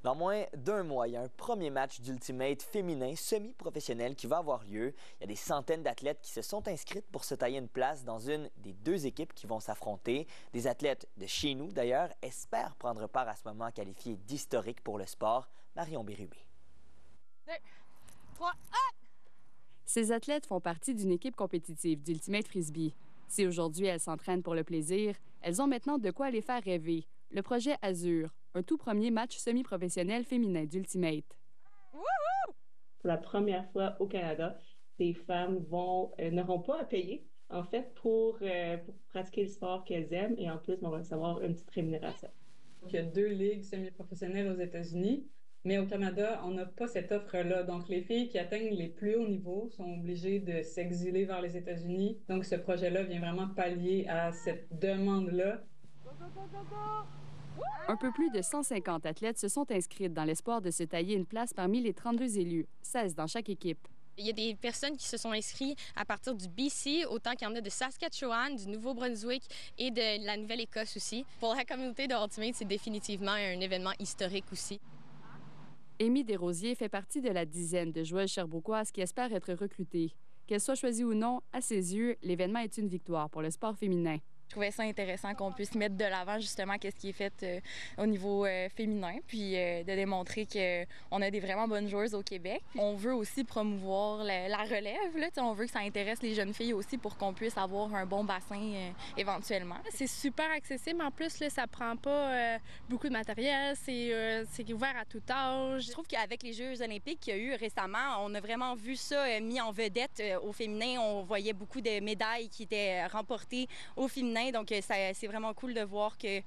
Dans moins d'un mois, il y a un premier match d'Ultimate féminin semi-professionnel qui va avoir lieu. Il y a des centaines d'athlètes qui se sont inscrites pour se tailler une place dans une des deux équipes qui vont s'affronter. Des athlètes de chez nous, d'ailleurs, espèrent prendre part à ce moment qualifié d'historique pour le sport. Marion Bérubé. 2, 3, Ces athlètes font partie d'une équipe compétitive d'Ultimate Frisbee. Si aujourd'hui elles s'entraînent pour le plaisir, elles ont maintenant de quoi les faire rêver. Le projet Azur, un tout premier match semi-professionnel féminin d'Ultimate. Wouhou! Pour la première fois au Canada, des femmes n'auront pas à payer, en fait, pour pratiquer le sport qu'elles aiment et en plus, vont recevoir une petite rémunération. Il y a 2 ligues semi-professionnelles aux États-Unis, mais au Canada, on n'a pas cette offre-là. Donc, les filles qui atteignent les plus hauts niveaux sont obligées de s'exiler vers les États-Unis. Donc, ce projet-là vient vraiment pallier à cette demande-là. Un peu plus de 150 athlètes se sont inscrites dans l'espoir de se tailler une place parmi les 32 élus, 16 dans chaque équipe. Il y a des personnes qui se sont inscrites à partir du BC, autant qu'il y en a de Saskatchewan, du Nouveau-Brunswick et de la Nouvelle-Écosse aussi. Pour la communauté de Ultimate, c'est définitivement un événement historique aussi. Amy Desrosiers fait partie de la dizaine de joueuses sherbrookoises qui espèrent être recrutées. Qu'elle soit choisie ou non, à ses yeux, l'événement est une victoire pour le sport féminin. Je trouvais ça intéressant qu'on puisse mettre de l'avant justement qu'est-ce qui est fait au niveau féminin, puis de démontrer qu'on a des vraiment bonnes joueuses au Québec. On veut aussi promouvoir la relève, là. On veut que ça intéresse les jeunes filles aussi pour qu'on puisse avoir un bon bassin éventuellement. C'est super accessible. En plus, là, ça prend pas beaucoup de matériel. C'est ouvert à tout âge. Je trouve qu'avec les Jeux olympiques qu'il y a eu récemment, on a vraiment vu ça mis en vedette au féminin. On voyait beaucoup de médailles qui étaient remportées au féminin. Donc, c'est vraiment cool de voir que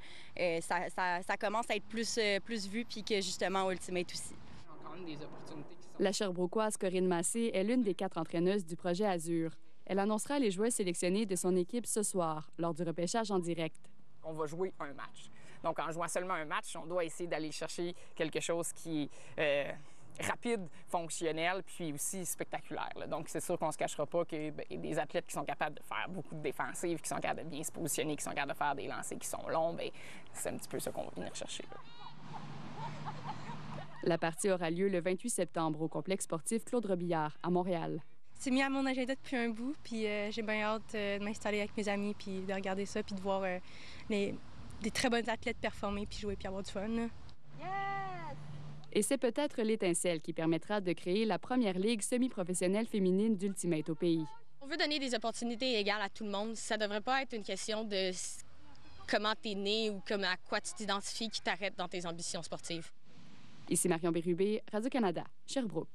ça commence à être plus vu puis que justement Ultimate aussi. La Sherbrookoise Corinne Massé est l'une des 4 entraîneuses du projet Azur. Elle annoncera les joueuses sélectionnées de son équipe ce soir, lors du repêchage en direct. On va jouer un match. Donc, en jouant seulement un match, on doit essayer d'aller chercher quelque chose qui est rapide, fonctionnel, puis aussi spectaculaire. Là. Donc, c'est sûr qu'on ne se cachera pas que des athlètes qui sont capables de faire beaucoup de défensives, qui sont capables de bien se positionner, qui sont capables de faire des lancers qui sont longs, c'est un petit peu ça qu'on va venir chercher. Là. La partie aura lieu le 28 septembre au complexe sportif Claude Robillard, à Montréal. C'est mis à mon agenda depuis un bout, puis j'ai bien hâte de m'installer avec mes amis, puis de regarder ça, puis de voir des très bonnes athlètes performer, puis jouer, puis avoir du fun. Là. Yes! Et c'est peut-être l'étincelle qui permettra de créer la première ligue semi-professionnelle féminine d'Ultimate au pays. On veut donner des opportunités égales à tout le monde. Ça devrait pas être une question de comment tu es né ou à quoi tu t'identifies qui t'arrête dans tes ambitions sportives. Ici Marion Bérubé, Radio-Canada, Sherbrooke.